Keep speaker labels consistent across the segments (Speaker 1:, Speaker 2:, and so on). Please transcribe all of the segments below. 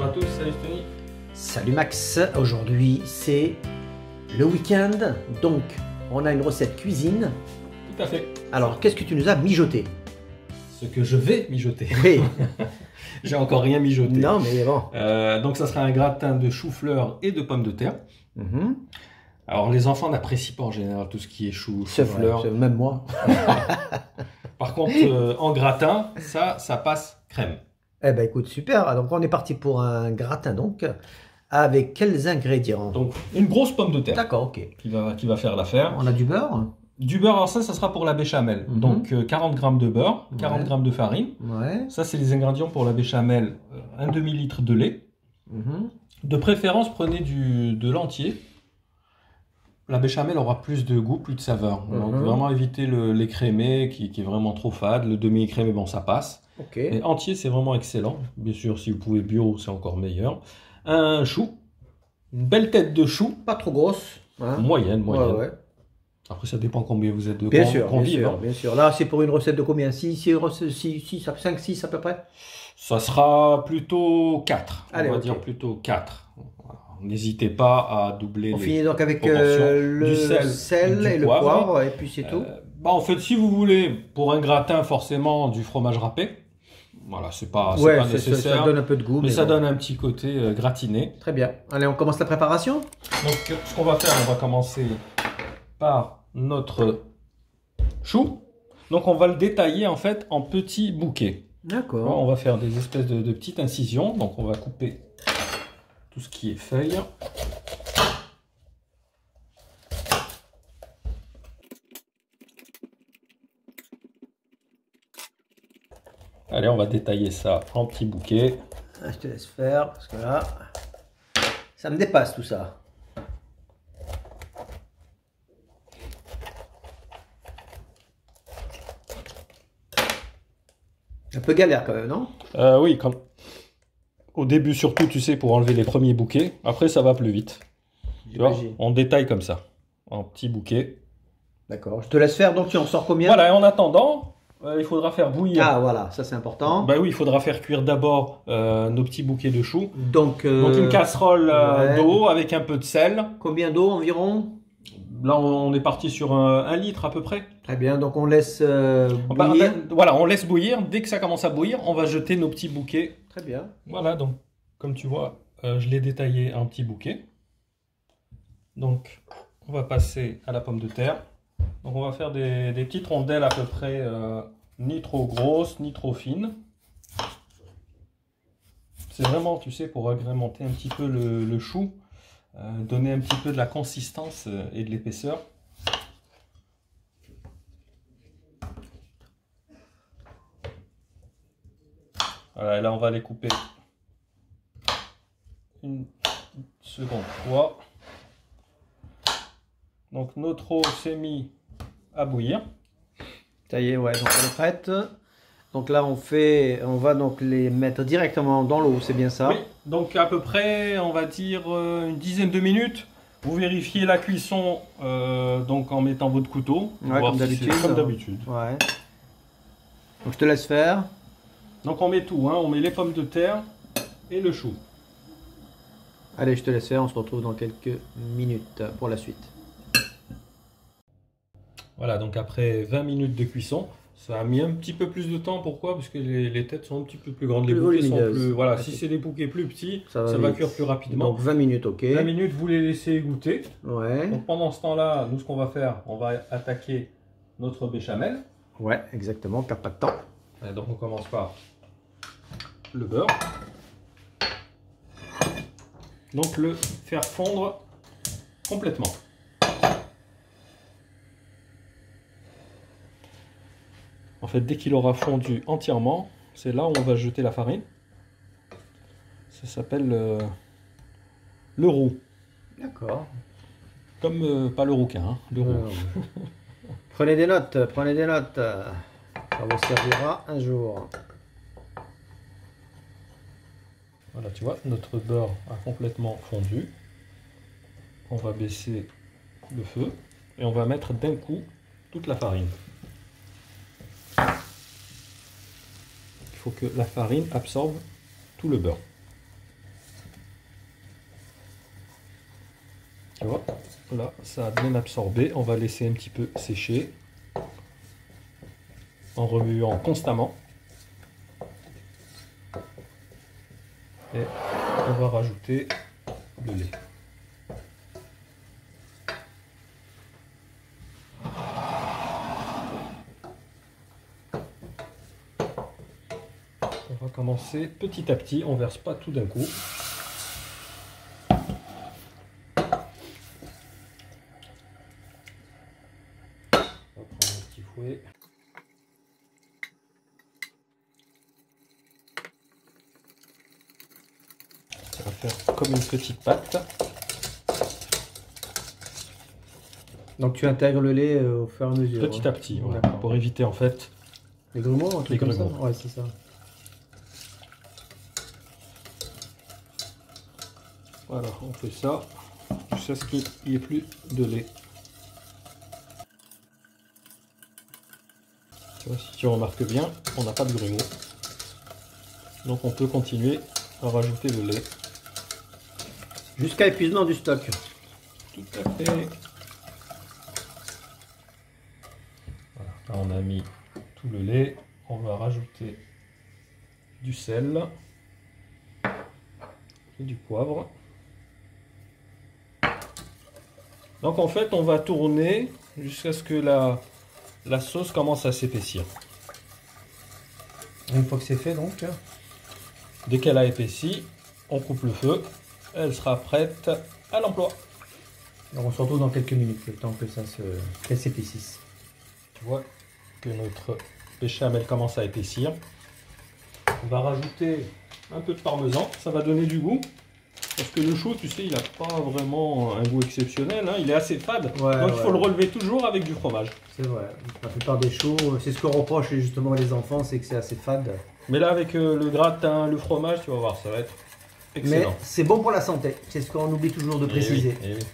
Speaker 1: à tous, salut Tony.
Speaker 2: Salut Max, aujourd'hui c'est le week-end, donc on a une recette cuisine.
Speaker 1: Tout à fait.
Speaker 2: Alors qu'est-ce que tu nous as mijoté?
Speaker 1: Ce que je vais mijoter.
Speaker 2: Oui.
Speaker 1: J'ai encore rien mijoté.
Speaker 2: Non mais bon.
Speaker 1: Donc ça sera un gratin de chou-fleur et de pommes de terre. Alors les enfants n'apprécient pas en général tout ce qui est chou-fleur.
Speaker 2: Même moi.
Speaker 1: Par contre en gratin, ça passe crème.
Speaker 2: Eh ben écoute, super. Donc on est parti pour un gratin donc. Avec quels ingrédients?
Speaker 1: Donc une grosse pomme de terre.
Speaker 2: D'accord, ok.
Speaker 1: Qui va faire l'affaire.
Speaker 2: On a du beurre?
Speaker 1: Du beurre, alors ça sera pour la béchamel. Donc 40 g de beurre, 40 g de farine.
Speaker 2: Ouais.
Speaker 1: Ça, c'est les ingrédients pour la béchamel. Un demi-litre de lait. De préférence, prenez de l'entier. La béchamel aura plus de goût, plus de saveur. Donc vraiment éviter l'écrémé qui est vraiment trop fade. Le demi-écrémé, bon, ça passe.
Speaker 2: Okay.
Speaker 1: Et entier, c'est vraiment excellent. Bien sûr, si vous pouvez bio, c'est encore meilleur. Un chou. Une belle tête de chou.
Speaker 2: Pas trop grosse. Hein?
Speaker 1: Moyenne.
Speaker 2: Ouais.
Speaker 1: Après, ça dépend combien vous êtes de
Speaker 2: bien sûr. Là, c'est pour une recette de combien? 5-6 à peu près?
Speaker 1: Ça sera plutôt 4.
Speaker 2: Allez,
Speaker 1: on va dire plutôt 4. N'hésitez pas à doubler.
Speaker 2: On finit donc avec du sel et le poivre, et puis c'est tout.
Speaker 1: En fait, si vous voulez, pour un gratin, forcément, du fromage râpé. Voilà, c'est pas nécessaire.
Speaker 2: Ça donne un peu de goût.
Speaker 1: Mais ça donne un petit côté gratiné.
Speaker 2: Très bien. Allez, on commence la préparation.
Speaker 1: Donc, ce qu'on va faire, on va commencer par notre chou. Donc, on va le détailler en fait en petits bouquets.
Speaker 2: D'accord.
Speaker 1: On va faire des espèces de petites incisions. Donc, on va couper tout ce qui est feuilles. Allez, on va détailler ça en petits bouquets.
Speaker 2: Je te laisse faire, parce que là, ça me dépasse tout ça. Un peu galère quand même, non?
Speaker 1: Oui, au début surtout, tu sais, pour enlever les premiers bouquets. Après, ça va plus vite. Tu vois, on détaille comme ça, en petits bouquets.
Speaker 2: D'accord, je te laisse faire, donc tu en sors combien?
Speaker 1: Voilà, et en attendant, il faudra faire bouillir.
Speaker 2: Ah voilà, ça c'est important.
Speaker 1: Bah oui, il faudra faire cuire d'abord nos petits bouquets de choux.
Speaker 2: Donc
Speaker 1: une casserole d'eau avec un peu de sel.
Speaker 2: Combien d'eau environ?
Speaker 1: Là, on est parti sur 1 litre à peu près.
Speaker 2: Très bien, donc on laisse bouillir.
Speaker 1: Voilà, on laisse bouillir. Dès que ça commence à bouillir, on va jeter nos petits bouquets.
Speaker 2: Très bien.
Speaker 1: Voilà, donc comme tu vois, je l'ai détaillé en petits bouquets. Donc, on va passer à la pomme de terre. Donc, on va faire des petites rondelles à peu près ni trop grosses, ni trop fines. C'est vraiment, tu sais, pour agrémenter un petit peu le chou. Donner un petit peu de la consistance et de l'épaisseur. Voilà, et là on va les couper une seconde fois. Donc notre eau s'est mise à bouillir.
Speaker 2: Ça y est, ouais, donc elle est prête. Donc là on va donc les mettre directement dans l'eau, c'est bien ça?
Speaker 1: Oui, donc à peu près, on va dire une dizaine de minutes. Vous vérifiez la cuisson donc en mettant votre couteau.
Speaker 2: Ouais, comme d'habitude.
Speaker 1: Comme d'habitude.
Speaker 2: Ouais. Donc je te laisse faire.
Speaker 1: Donc on met tout, hein, on met les pommes de terre et le chou.
Speaker 2: Allez, je te laisse faire, on se retrouve dans quelques minutes pour la suite.
Speaker 1: Voilà, donc après 20 minutes de cuisson. Ça a mis un petit peu plus de temps, pourquoi? Parce que les têtes sont un petit peu plus grandes, les bouquets sont plus... Voilà, si c'est des bouquets plus petits, ça va cuire plus rapidement.
Speaker 2: Donc 20 minutes, ok.
Speaker 1: 20 minutes, vous les laissez égoutter.
Speaker 2: Ouais.
Speaker 1: Donc pendant ce temps-là, nous ce qu'on va faire, on va attaquer notre béchamel.
Speaker 2: Ouais, exactement, perd pas de temps.
Speaker 1: Et donc on commence par le beurre. Donc le faire fondre complètement. En fait, dès qu'il aura fondu entièrement, c'est là où on va jeter la farine. Ça s'appelle le roux.
Speaker 2: D'accord.
Speaker 1: Comme, pas le rouquin, hein, le roux.
Speaker 2: Prenez des notes, prenez des notes. Ça vous servira un jour.
Speaker 1: Voilà, tu vois, notre beurre a complètement fondu. On va baisser le feu et on va mettre d'un coup toute la farine. Il faut que la farine absorbe tout le beurre. Tu vois, là, ça a bien absorbé. On va laisser un petit peu sécher en remuant constamment. Et on va rajouter le lait. On va commencer petit à petit, on ne verse pas tout d'un coup. On va prendre un petit fouet. Ça va faire comme une petite pâte.
Speaker 2: Donc tu intègres le lait au fur et à mesure.
Speaker 1: Petit à petit, ouais, pour éviter en fait
Speaker 2: les grumeaux, un truc comme ça.
Speaker 1: grumeaux.
Speaker 2: Ouais, c'est ça.
Speaker 1: Voilà, on fait ça jusqu'à ce qu'il n'y ait plus de lait. Tu vois, si tu remarques bien, on n'a pas de grumeaux. Donc on peut continuer à rajouter le lait.
Speaker 2: Jusqu'à épuisement du stock.
Speaker 1: Tout à fait. Voilà, là on a mis tout le lait. On va rajouter du sel et du poivre. Donc en fait on va tourner jusqu'à ce que la sauce commence à s'épaissir.
Speaker 2: Une fois que c'est fait donc.
Speaker 1: Dès qu'elle a épaissi, on coupe le feu. Elle sera prête à l'emploi.
Speaker 2: Alors on se retrouve dans quelques minutes, le temps que ça qu'elle s'épaississe.
Speaker 1: Tu vois que notre béchamel commence à épaissir. On va rajouter un peu de parmesan, ça va donner du goût. Parce que le chou, tu sais, il n'a pas vraiment un goût exceptionnel, hein. Il est assez fade.
Speaker 2: Ouais,
Speaker 1: donc il faut le relever toujours avec du fromage.
Speaker 2: C'est vrai, la plupart des choux, c'est ce que reprochent justement les enfants, c'est que c'est assez fade.
Speaker 1: Mais là, avec le gratin, le fromage, tu vas voir, ça va être excellent.
Speaker 2: Mais c'est bon pour la santé, c'est ce qu'on oublie toujours de préciser.
Speaker 1: Eh oui, eh oui.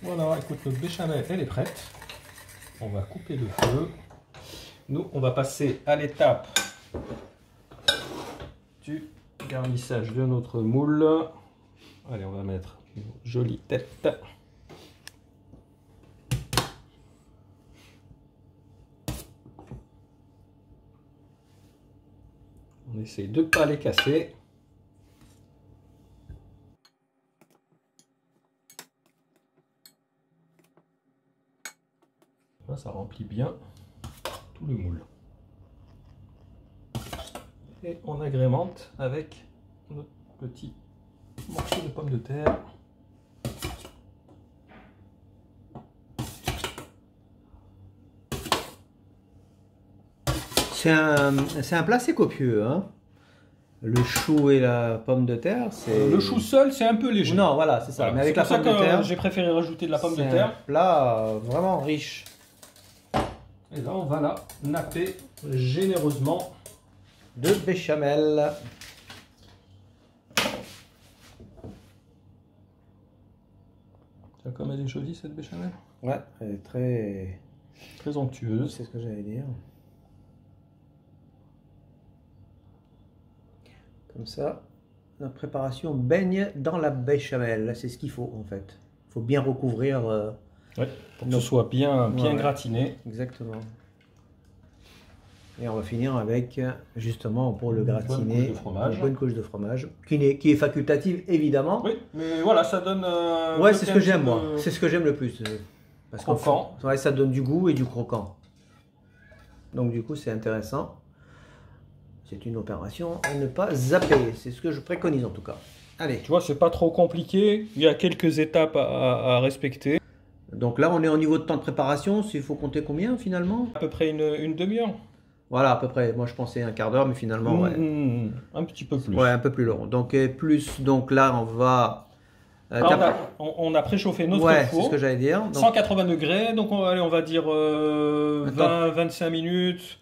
Speaker 1: Voilà, écoute, notre béchamel, elle est prête. On va couper le feu. Nous, on va passer à l'étape du garnissage de notre moule. Allez, on va mettre une jolie tête. On essaye de ne pas les casser. Là, ça remplit bien tout le moule. Et on agrémente avec notre petit morceau de pommes de terre.
Speaker 2: C'est un plat assez copieux, hein. Le chou et la pomme de terre, c'est...
Speaker 1: Le chou seul, c'est un peu léger.
Speaker 2: Non, voilà, c'est ça.
Speaker 1: Voilà.
Speaker 2: Mais avec la
Speaker 1: pour
Speaker 2: pomme
Speaker 1: ça
Speaker 2: de terre,
Speaker 1: j'ai préféré rajouter de la pomme de
Speaker 2: c'est
Speaker 1: terre.
Speaker 2: un plat vraiment riche.
Speaker 1: Et là, on va la napper généreusement
Speaker 2: De béchamel.
Speaker 1: Tu vois comme elle est jolie cette béchamel?
Speaker 2: Ouais, elle est très...
Speaker 1: Très onctueuse.
Speaker 2: C'est ce que j'allais dire. Comme ça, la préparation baigne dans la béchamel. C'est ce qu'il faut en fait. Il faut bien recouvrir.
Speaker 1: Ouais, pour que ce soit bien
Speaker 2: Ouais.
Speaker 1: gratiné.
Speaker 2: Exactement. Et on va finir avec, justement, pour le
Speaker 1: Une bonne
Speaker 2: gratiner,
Speaker 1: couche de fromage.
Speaker 2: une bonne couche de fromage, qui est facultative évidemment.
Speaker 1: Oui, mais voilà, ça donne.
Speaker 2: Ouais, c'est ce que j'aime
Speaker 1: de-
Speaker 2: moi. C'est ce que j'aime le plus. Parce qu'en
Speaker 1: Croquant.
Speaker 2: fait, ouais, ça donne du goût et du croquant. Donc du coup, c'est intéressant. C'est une opération à ne pas zapper. C'est ce que je préconise en tout cas. Allez.
Speaker 1: Tu vois, c'est pas trop compliqué. Il y a quelques étapes à respecter.
Speaker 2: Donc là, on est au niveau de temps de préparation. Il faut compter combien finalement?
Speaker 1: À peu près une demi-heure.
Speaker 2: Voilà, à peu près. Moi, je pensais un quart d'heure, mais finalement, ouais.
Speaker 1: Un petit peu plus.
Speaker 2: Ouais, un peu plus long. Donc plus. Donc là, on va.
Speaker 1: Là, on a préchauffé notre
Speaker 2: ouais, c'est
Speaker 1: four.
Speaker 2: ce que j'allais dire. Donc,
Speaker 1: 180 degrés, donc on va dire 20-25 minutes.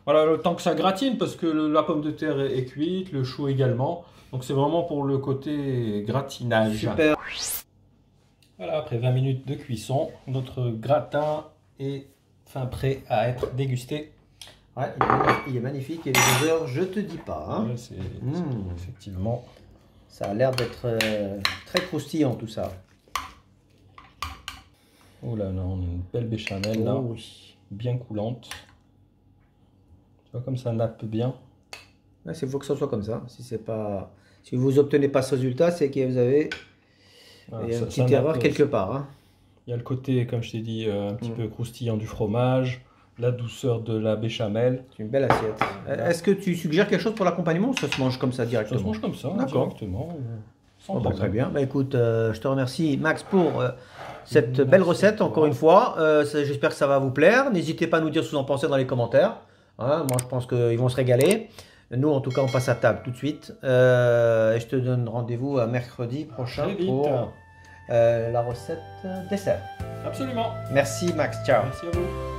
Speaker 1: Voilà, le temps que ça gratine, parce que la pomme de terre est cuite, le chou également. Donc c'est vraiment pour le côté gratinage.
Speaker 2: super.
Speaker 1: Voilà, après 20 minutes de cuisson, notre gratin est fin prêt à être dégusté.
Speaker 2: Ouais, il est magnifique et les odeurs, je te dis pas. Hein.
Speaker 1: Ouais, c'est effectivement.
Speaker 2: Ça a l'air d'être très croustillant tout ça.
Speaker 1: Oh là là, on a une belle béchamel là,
Speaker 2: oui.
Speaker 1: bien coulante. Tu vois comme ça nappe bien.
Speaker 2: Il faut que ça soit comme ça. Si vous n'obtenez pas ce résultat, c'est que vous avez une petite erreur quelque part. Hein.
Speaker 1: Il y a le côté, comme je t'ai dit, un petit peu croustillant du fromage, la douceur de la béchamel.
Speaker 2: C'est une belle assiette. Est-ce que tu suggères quelque chose pour l'accompagnement ou ça se mange comme ça directement?
Speaker 1: Ça se mange comme ça, directement.
Speaker 2: Très bien. Bah, écoute, je te remercie Max pour cette belle recette, encore une fois. J'espère que ça va vous plaire. N'hésitez pas à nous dire ce que vous en pensez dans les commentaires. Hein, moi, je pense qu'ils vont se régaler. Nous, en tout cas, on passe à table tout de suite. Et je te donne rendez-vous à mercredi prochain pour la recette dessert.
Speaker 1: Absolument.
Speaker 2: Merci Max. Ciao.
Speaker 1: Merci à vous.